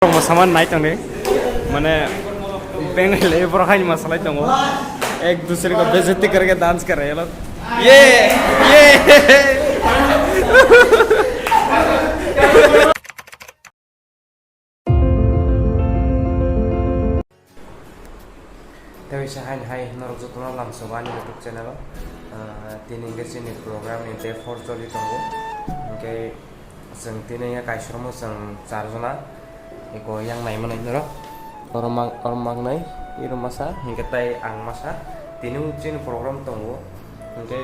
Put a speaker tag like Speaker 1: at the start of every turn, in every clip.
Speaker 1: सामान नाइट होंगे मैंने बेंगल लेबर मसाला तो एक दूसरे को बेइज्जती करके डांस कर रहे हैं लोग ये Tewisa hai norok jotona langsung ani YouTube channel tini ke sini program ni day 4 joli tongo ke जों दिनै गायसरमो जों चारजना एको yang naik mana ini orang magnai iru masa hingga tay ang masa tini ucin program tongo hingga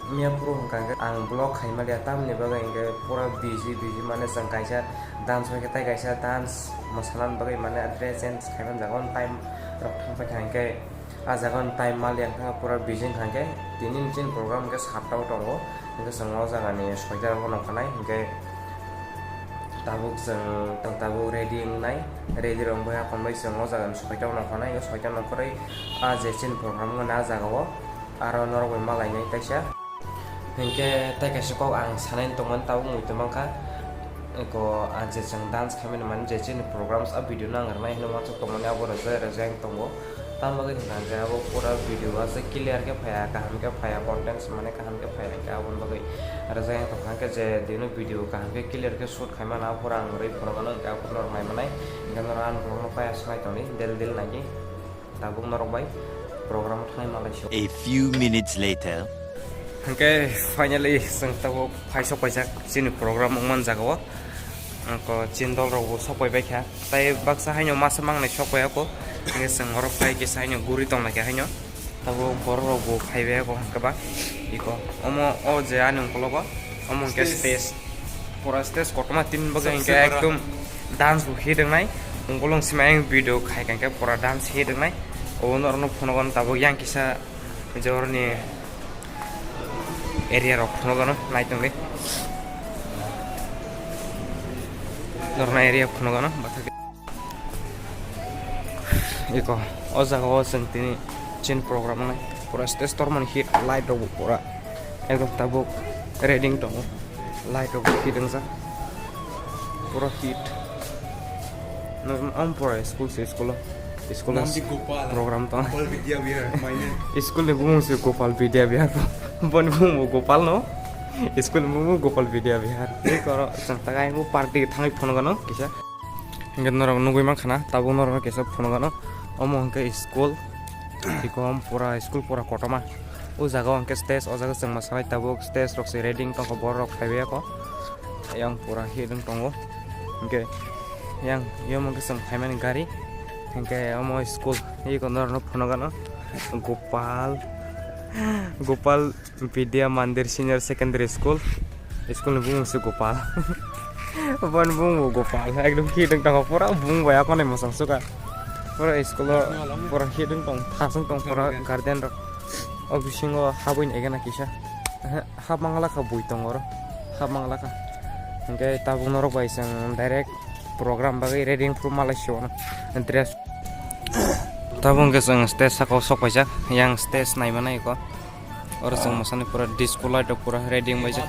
Speaker 1: mia pro hingga ang blog hai malia tam ni bagai hingga pura busy mana जों kaisa dance hingga tay kaisa dance masalan bagai mana dress sense kaiman jagon time rok thang pai hingga ajagon time malian thang pura busy hingga tini ucin program hingga satau tongo hingga semua jagani soida kono kanai hingga tabuk जों tabuk ready ready rong baya konbai जों o jagan soita na khana yo soita na korai a jesin program na jagao aro norok bai malai nai taisa hingke tai kaisa ko ang sanen tongan tabuk mui tomangka ko anje जों dance khamen man jesin programs a video na ngarnai no ma chok tomane abo rajang tongo tambagai hingga abo pura video ase clear ke phaya kaham ke phaya contents mane kaham ke phaya ke abon bagai rajang to khangke je dino video kaham ke clear ke shoot khaima na pura ngrai phonogano ka pura mai manai ngam ran program phaya snai toni del nagi tabung norok bai program thai malaysia.
Speaker 2: A few minutes later
Speaker 1: hingke finally जों tabo phaisok paijak sini program man jagao ko chindol rogo sopai baikha tai baksa haino masa mangnai sopai ko hingke जों orok pai ke saino guri tong nakia haino tabo bor rogo khaibe ko kaba iko omo o je anung kologo omo ke stage pura stage kotoma tin bagai hingke ekdom dance bu hideng nai ungkolong simaing video khai kanke pura dance hideng nai onor no phonogon tabo yang kisa jorni area rok phonogon nai tongli norna area phonogon bathake iko o jaga o जों tini chin program nai pura stage tormon hit light rok pura ekdom tabo reading tongo light rok hideng ja pura hit no pura school program to Gopal Vidya Vihar school bung se Gopal Vidya Vihar bon bung Gopal no school bung Gopal Vidya Vihar ei koro sang tagai mu party thangai phone gano kisa ngenor nugui man khana tabung nor kisa phone gano omo hangke school ikom pura school pura kotoma o jaga hangke stage o jaga जों masalai tabuk stage rok se reading to ko bor rok khaibe ko yang pura hidung tongo hangke yang yom hangke जों khaimani gari hingke omo school ei konor no phone gano Gopal Vidya Mandir Senior Secondary School bung se Gopal bon bung Gopal ekdom hidung tong pura bung baya ko nei mosang suka pura school pura hidung tong thasung tong pura garden rok obisingo habuin egena kisa habmangla ka bui tong oro habmangla ka hingke tabung norok bai sang direct program bagai reading from Malaysia no dress tabung ke जों stage sako sokpaijak yang stage nai manai ko oro जों mosani pura disco light pura reading baijak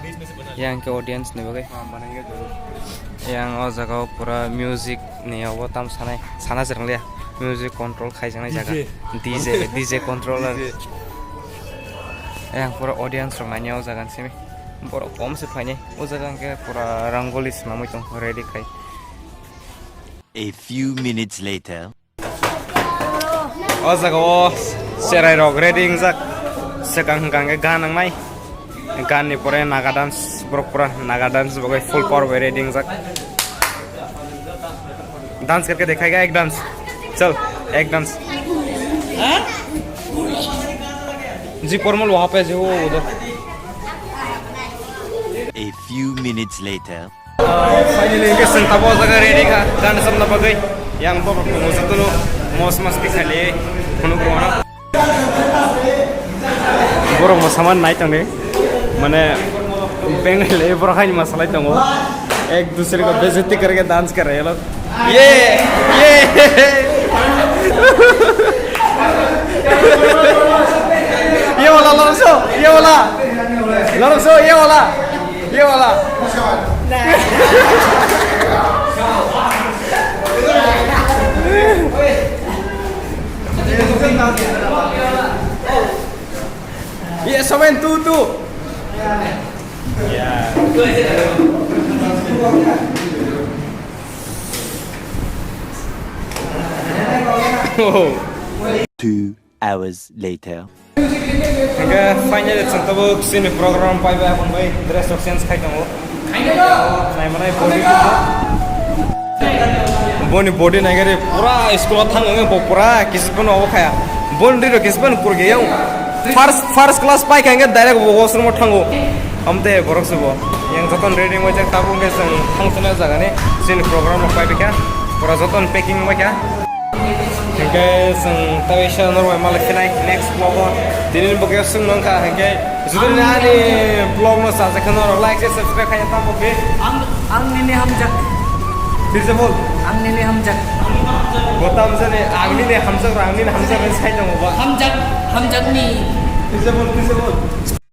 Speaker 1: yang ke audience ni bagai yang o jaga pura music ni obo tam sana janglia music control khaijanai jaga DJ controller yang pura audience rong nai o jaga simi borok kom se phaine o jaga ke pura rangoli smamoi tong ready khai.
Speaker 2: A few minutes later
Speaker 1: o jaga o serai rok reading jak sekang ke gan nai gan ni pore naga dance borok pura naga dance bagai full power reading jak dance करके दिखाएगा एक dance चल एक dance जी formal वहां पे जो उधर.
Speaker 2: A few minutes later
Speaker 1: Finally इनके संताबो जगह रेडी का डांस सब ना बगई yang तो मुझे तो मौस मस्ती खाली खुनु कोना borok mo saman nai tang माने बेंगल लेबर खाई मसाला तंगो एक दूसरे को बेइज्जती करके डांस कर रहे हैं लोग ये वाला लड़सो ये वाला 7 2 2. Yeah.
Speaker 2: 2 hours later.
Speaker 1: Hingga finally tentu sini program pai bai pun bai dress options kai kamu. Nai mana boni body nai gare pura sekolah thang ngai pura kisi pun awo kaya. Bon diro kisi pun kur gaya. First class pai kai ngai direct washroom thango. Amte borok subo. Yang joton ready mo jak tabu ngai sang thang sana jaga ni sini program pai bai kya. Pura joton packing mo kya. Hingga sang tahu isya normal malah kena next vlog dinin bukit sung nongka hingga sudah ni vlog no saja kan orang like subscribe kaya tamu be
Speaker 3: ang nini hamjak
Speaker 1: फिर से बोल
Speaker 3: ang nini hamjak
Speaker 1: बता हमसे ने आगनी ने हमसे रागनी ने हमसे मैं सही ना होगा
Speaker 3: hamjak ni
Speaker 1: फिर से बोल